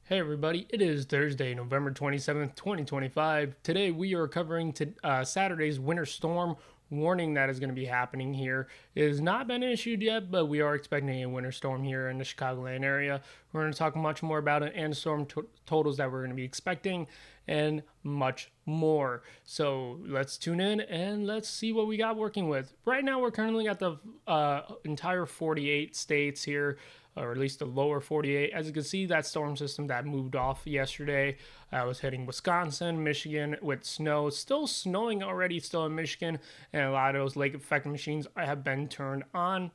Hey everybody, it is Thursday, November 27th, 2025. Today we are covering Saturday's winter storm warning that is going to be happening here. It has not been issued yet, but we are expecting a winter storm here in the Chicagoland area. We're going to talk much more about it and storm totals that we're going to be expecting and much more. So let's tune in and let's see what we got working with. Right now we're currently at the entire 48 states here, or at least the lower 48. As you can see, that storm system that moved off yesterday was hitting Wisconsin, Michigan with snow. Still snowing already, still in Michigan, and a lot of those lake effect machines have been turned on.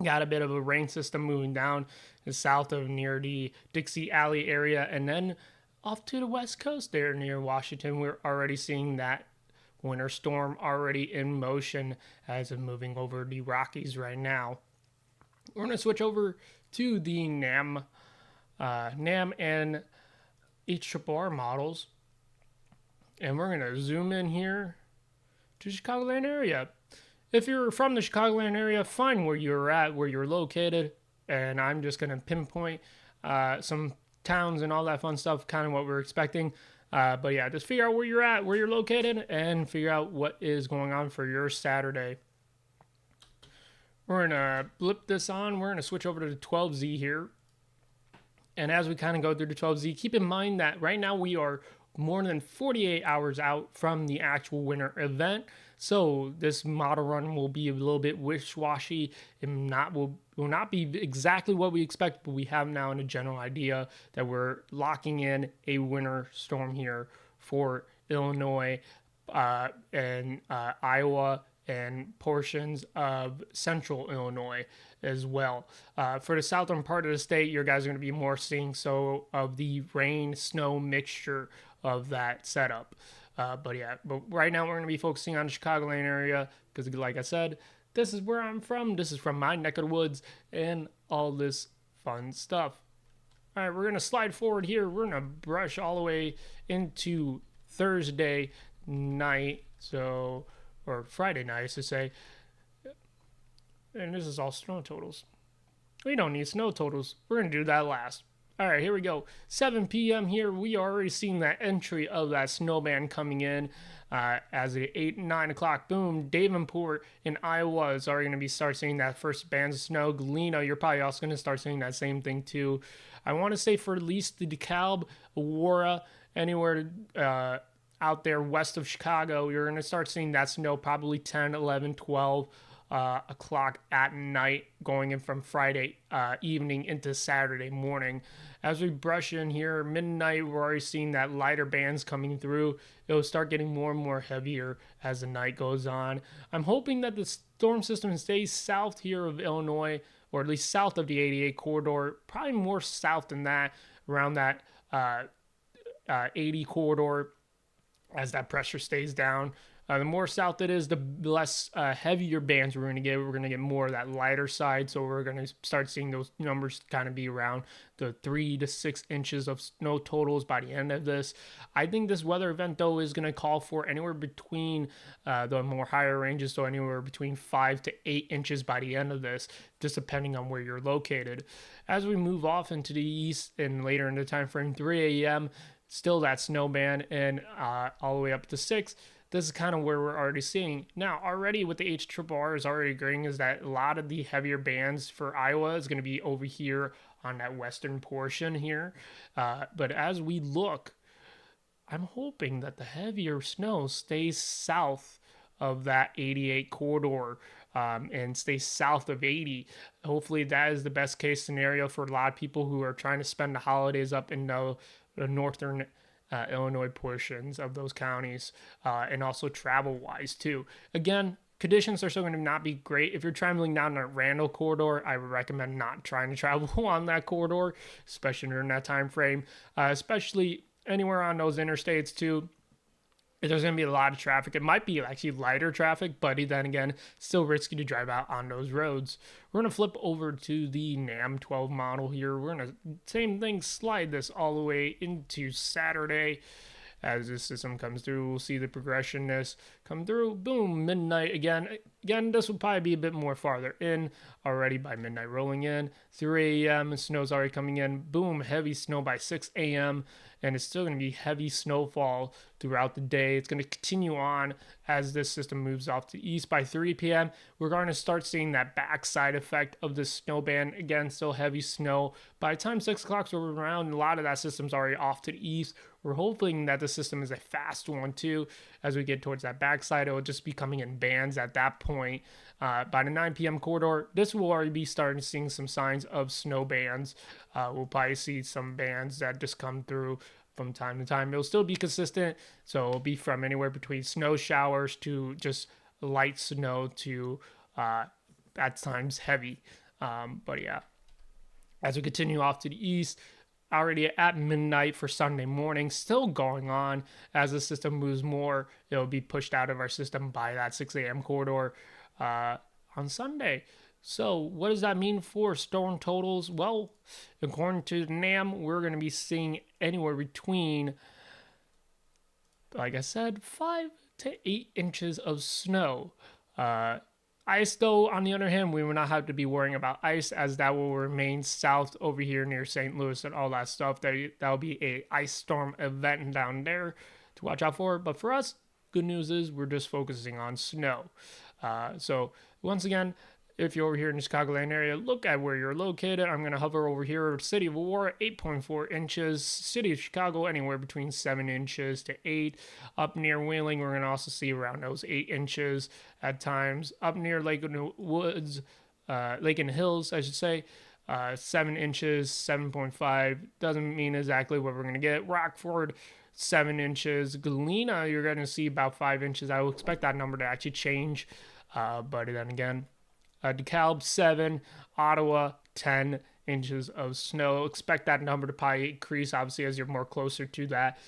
Got a bit of a rain system moving down south of near the Dixie Alley area, and then off to the west coast there near Washington. We're already seeing that winter storm already in motion as it's moving over the Rockies right now. We're going to switch over to the NAM and HRRR models, and we're going to zoom in here to Chicagoland area. If you're from the Chicagoland area, find where you're at, where you're located, and I'm just going to pinpoint some towns and all that fun stuff, kind of what we're expecting. But yeah, just figure out where you're at, where you're located, and figure out what is going on for your Saturday. We're going to blip this on. We're going to switch over to the 12Z here. And as we kind of go through the 12Z, keep in mind that right now we are more than 48 hours out from the actual winter event. So this model run will be a little bit wish-washy and will not be exactly what we expect, but we have now a general idea that we're locking in a winter storm here for Illinois and Iowa and portions of central Illinois as well. For the southern part of the state, you guys are going to be more seeing so of the rain snow mixture of that setup. But right now we're going to be focusing on the Chicagoland area because, like I said, this is where I'm from. This is from my neck of the woods and all this fun stuff. All right, we're going to slide forward here. We're going to brush all the way into Thursday night. Or Friday night, I should say. And this is all snow totals. We don't need snow totals. We're going to do that last. All right, here we go. 7 p.m. here. We are already seeing that entry of that snow band coming in as the 8 and 9 o'clock. Boom. Davenport in Iowa is already going to start seeing that first bands of snow. Galena, you're probably also going to start seeing that same thing too. I want to say for at least the DeKalb, Aurora, anywhere out there west of Chicago, you're going to start seeing that snow probably 10, 11, 12 o'clock at night, going in from Friday evening into Saturday morning. As we brush in here, midnight, we're already seeing that lighter bands coming through. It'll start getting more and more heavier as the night goes on. I'm hoping that the storm system stays south here of Illinois, or at least south of the 88 corridor, probably more south than that, around that 80 corridor, as that pressure stays down. The more south it is, the less heavier bands we're going to get. We're going to get more of that lighter side, so we're going to start seeing those numbers kind of be around the 3 to 6 inches of snow totals by the end of this. I think this weather event, though, is going to call for anywhere between the more higher ranges, so anywhere between 5 to 8 inches by the end of this, just depending on where you're located. As we move off into the east and later in the time frame, 3 a.m., still that snow band, and all the way up to 6. This is kind of where we're already seeing. Now, already with the HRRR is already agreeing is that a lot of the heavier bands for Iowa is going to be over here on that western portion here. But as we look, I'm hoping that the heavier snow stays south of that 88 corridor and stays south of 80. Hopefully that is the best case scenario for a lot of people who are trying to spend the holidays up in the northern Illinois portions of those counties, and also travel-wise too. Again, conditions are still going to not be great. If you're traveling down that Randall corridor, I would recommend not trying to travel on that corridor, especially during that time frame, especially anywhere on those interstates too. There's going to be a lot of traffic. It might be actually lighter traffic, but then again, still risky to drive out on those roads. We're going to flip over to the NAM 12 model here. We're going to, same thing, slide this all the way into Saturday. As this system comes through, we'll see the progressionness come through. Boom, midnight again. again, this will probably be a bit more farther in already by midnight rolling in. 3 a.m. snow's already coming in. Boom, heavy snow by 6 a.m. And it's still going to be heavy snowfall throughout the day. It's going to continue on as this system moves off to east. By 3 p.m., we're going to start seeing that backside effect of the snow band. Again, still heavy snow. By the time 6 o'clock's around, a lot of that system's already off to the east. We're hoping that the system is a fast one too. As we get towards that backside, it will just be coming in bands at that point. By the 9 p.m. corridor, this will already be starting seeing some signs of snow bands. We'll probably see some bands that just come through from time to time. It'll still be consistent, so it'll be from anywhere between snow showers to just light snow to at times heavy. But yeah, as we continue off to the east, already at midnight for Sunday morning, still going on as the system moves more. It'll be pushed out of our system by that 6 a.m. corridor on Sunday. So what does that mean for storm totals? Well, according to the NAM, we're going to be seeing anywhere between, like I said, 5 to 8 inches of snow. Ice, though, on the other hand, we will not have to be worrying about ice, as that will remain south over here near St. Louis and all that stuff. That'll be a ice storm event down there to watch out for. But for us, good news is we're just focusing on snow. So once again, if you're over here in the Chicagoland area, look at where you're located. I'm going to hover over here. City of Aurora, 8.4 inches. City of Chicago, anywhere between 7 inches to 8. Up near Wheeling, we're going to also see around those 8 inches at times. Up near Lake in the Woods, Lake in the Hills, I should say, 7 inches, 7.5. Doesn't mean exactly what we're going to get. Rockford, 7 inches. Galena, you're going to see about 5 inches. I will expect that number to actually change. But then again, DeKalb 7, Ottawa 10 inches of snow. Expect that number to probably increase, obviously, as you're more closer to that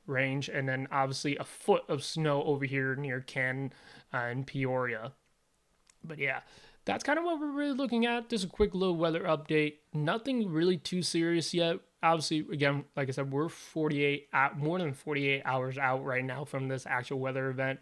range. And then obviously a foot of snow over here near Canton and Peoria. But yeah, that's kind of what we're really looking at. Just a quick little weather update. Nothing really too serious yet. Obviously, again, like I said, we're more than 48 hours out right now from this actual weather event.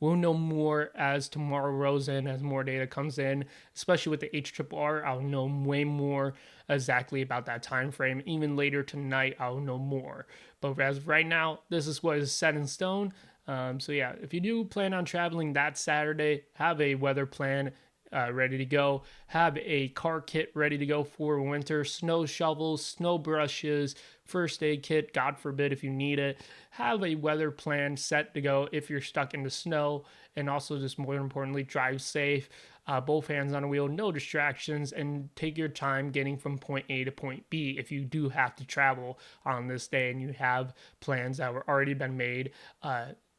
We'll know more as tomorrow rolls in, as more data comes in, especially with the HRRR. I'll know way more exactly about that time frame. Even later tonight, I'll know more. But as of right now, this is what is set in stone. So yeah, if you do plan on traveling that Saturday, have a weather plan ready to go. Have a car kit ready to go for winter. Snow shovels, snow brushes, first aid kit, God forbid if you need it. Have a weather plan set to go if you're stuck in the snow. And also, just more importantly, drive safe. Both hands on the wheel, no distractions, and take your time getting from point A to point B if you do have to travel on this day and you have plans that were already been made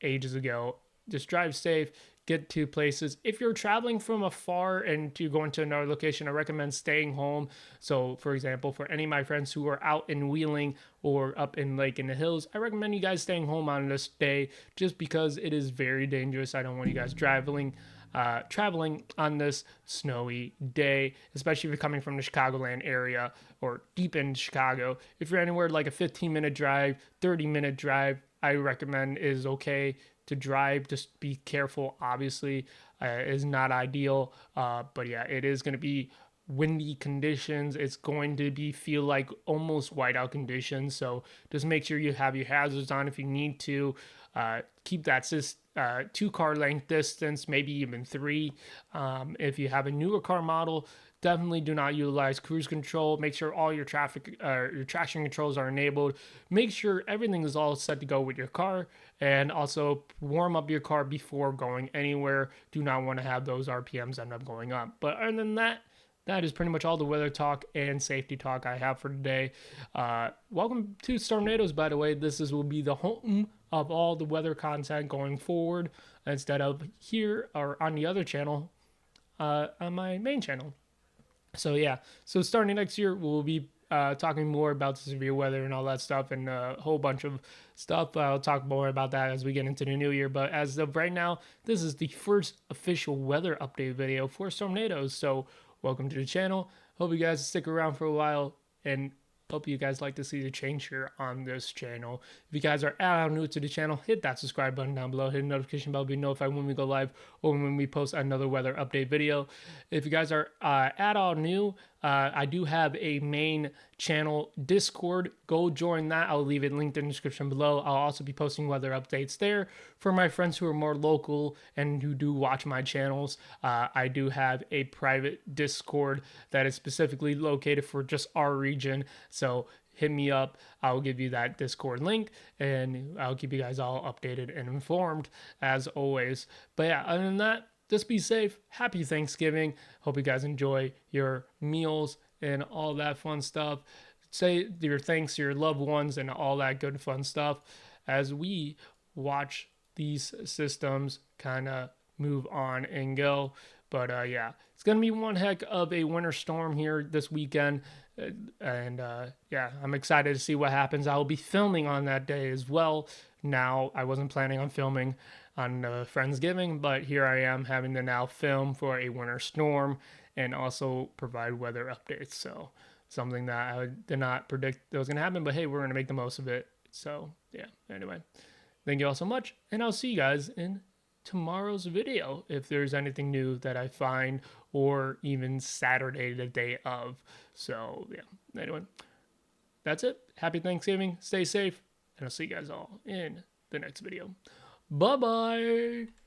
ages ago. Just drive safe. Get to places. If you're traveling from afar and to go into another location, I recommend staying home. So, for example, for any of my friends who are out in Wheeling or up in Lake in the Hills, I recommend you guys staying home on this day just because it is very dangerous. I don't want you guys traveling on this snowy day, especially if you're coming from the Chicagoland area or deep in Chicago. If you're anywhere like a 15-minute drive, 30-minute drive, I recommend is okay to drive. Just be careful, obviously. Is not ideal, but yeah, it is going to be windy conditions. It's going to be feel like almost whiteout conditions, so just make sure you have your hazards on if you need to. Keep that 2-car length distance, maybe even 3. If you have a newer car model, definitely do not utilize cruise control. Make sure all your your traction controls are enabled. Make sure everything is all set to go with your car, and also warm up your car before going anywhere. Do not want to have those RPMs end up going up. But other than that, that is pretty much all the weather talk and safety talk I have for today. Welcome to Stormnadoes, by the way. Will be the home of all the weather content going forward, instead of here or on the other channel, on my main channel. So yeah, so starting next year, we'll be talking more about the severe weather and all that stuff, and a whole bunch of stuff. I'll talk more about that as we get into the new year. But as of right now, this is the first official weather update video for Stormnadoes. So welcome to the channel. Hope you guys stick around for a while, and Hope you guys like to see the change here on this channel. If you guys are at all new to the channel, hit that subscribe button down below. Hit the notification bell to be notified when we go live or when we post another weather update video. If you guys are at all new, I do have a main channel Discord. Go join that. I'll leave it linked in the description below. I'll also be posting weather updates there for my friends who are more local and who do watch my channels. I do have a private Discord that is specifically located for just our region. So hit me up. I'll give you that Discord link and I'll keep you guys all updated and informed as always. But yeah, other than that, just be safe. Happy Thanksgiving. Hope you guys enjoy your meals and all that fun stuff. Say your thanks to your loved ones and all that good fun stuff as we watch these systems kind of move on and go. But yeah, it's going to be one heck of a winter storm here this weekend. And yeah, I'm excited to see what happens. I will be filming on that day as well. Now, I wasn't planning on filming on Friendsgiving, but here I am having to now film for a winter storm and also provide weather updates. So something that I did not predict that was going to happen, but hey, we're going to make the most of it. So yeah, anyway, thank you all so much, and I'll see you guys in tomorrow's video if there's anything new that I find, or even Saturday the day of. So yeah, anyway, that's it. Happy Thanksgiving, stay safe, and I'll see you guys all in the next video. Bye bye.